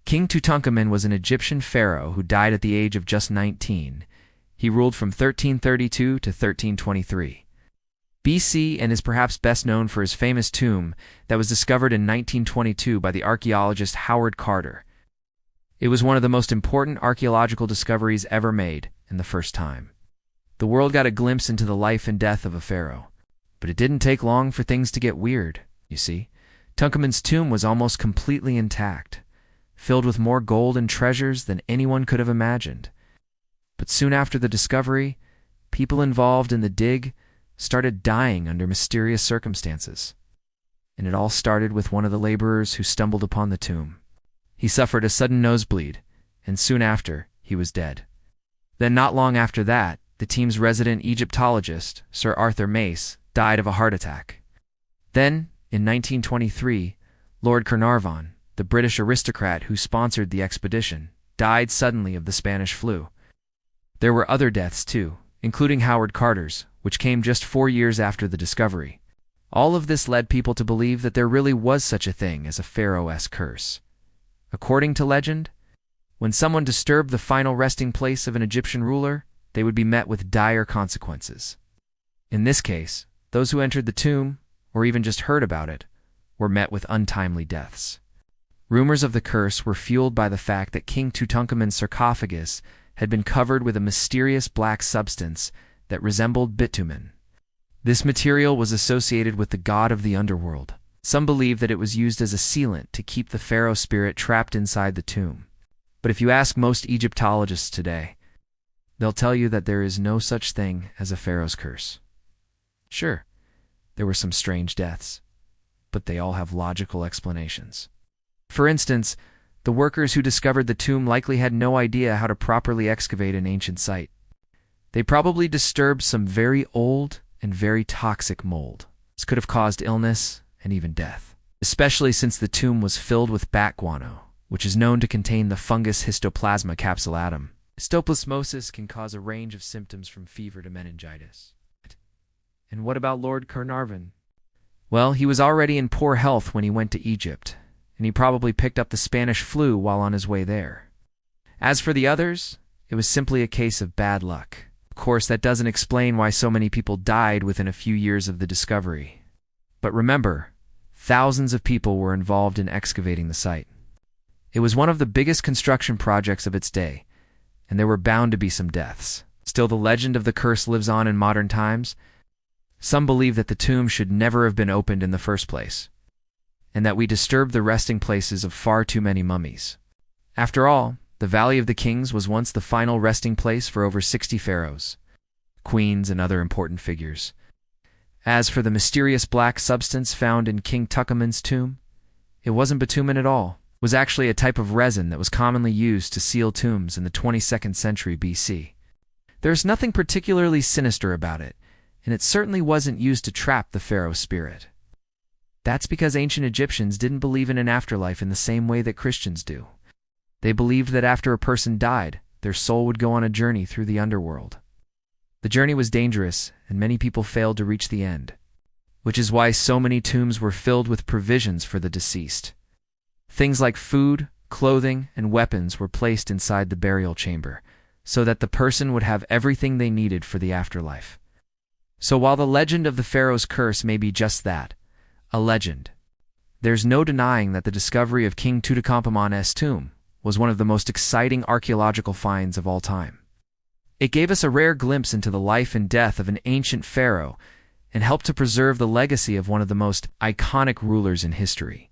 King Tutankhamun was an Egyptian pharaoh who died at the age of just 19. He ruled from 1332 to 1323 BC and is perhaps best known for his famous tomb that was discovered in 1922 by the archaeologist Howard Carter. It was one of the most important archaeological discoveries ever made, and the first time. The world got a glimpse into the life and death of a pharaoh. But it didn't take long for things to get weird, you see. Tutankhamun's tomb was almost completely intact, filled with more gold and treasures than anyone could have imagined. But soon after the discovery, people involved in the dig started dying under mysterious circumstances. And it all started with one of the laborers who stumbled upon the tomb. He suffered a sudden nosebleed, and soon after, he was dead. Then not long after that, the team's resident Egyptologist, Sir Arthur Mace, died of a heart attack. Then, in 1923, Lord Carnarvon, the British aristocrat who sponsored the expedition, died suddenly of the Spanish flu. There were other deaths too, including Howard Carter's, which came just 4 years after the discovery. All of this led people to believe that there really was such a thing as a pharaoh-esque curse. According to legend, when someone disturbed the final resting place of an Egyptian ruler, they would be met with dire consequences. In this case, those who entered the tomb, or even just heard about it, were met with untimely deaths. Rumors of the curse were fueled by the fact that King Tutankhamun's sarcophagus had been covered with a mysterious black substance that resembled bitumen. This material was associated with the god of the underworld. Some believe that it was used as a sealant to keep the pharaoh spirit trapped inside the tomb. But if you ask most Egyptologists today, they'll tell you that there is no such thing as a pharaoh's curse. Sure, there were some strange deaths, but they all have logical explanations. For instance, the workers who discovered the tomb likely had no idea how to properly excavate an ancient site. They probably disturbed some very old and very toxic mold. This could have caused illness and even death, especially since the tomb was filled with bat guano, which is known to contain the fungus Histoplasma capsulatum. Histoplasmosis can cause a range of symptoms from fever to meningitis. And what about Lord Carnarvon? Well, he was already in poor health when he went to Egypt, and he probably picked up the Spanish flu while on his way there. As for the others, it was simply a case of bad luck. Of course, that doesn't explain why so many people died within a few years of the discovery. But remember, thousands of people were involved in excavating the site. It was one of the biggest construction projects of its day, and there were bound to be some deaths. Still, the legend of the curse lives on in modern times. Some believe that the tomb should never have been opened in the first place, and that we disturbed the resting places of far too many mummies. After all, the Valley of the Kings was once the final resting place for over 60 pharaohs, queens, and other important figures. As for the mysterious black substance found in King Tutankhamun's tomb, it wasn't bitumen at all. It was actually a type of resin that was commonly used to seal tombs in the 22nd century BC. There's nothing particularly sinister about it, and it certainly wasn't used to trap the pharaoh spirit. That's because ancient Egyptians didn't believe in an afterlife in the same way that Christians do. They believed that after a person died, their soul would go on a journey through the underworld. The journey was dangerous, and many people failed to reach the end, which is why so many tombs were filled with provisions for the deceased. Things like food, clothing, and weapons were placed inside the burial chamber, so that the person would have everything they needed for the afterlife. So while the legend of the pharaoh's curse may be just that, a legend, there's no denying that the discovery of King Tutankhamun's tomb was one of the most exciting archaeological finds of all time. It gave us a rare glimpse into the life and death of an ancient pharaoh and helped to preserve the legacy of one of the most iconic rulers in history.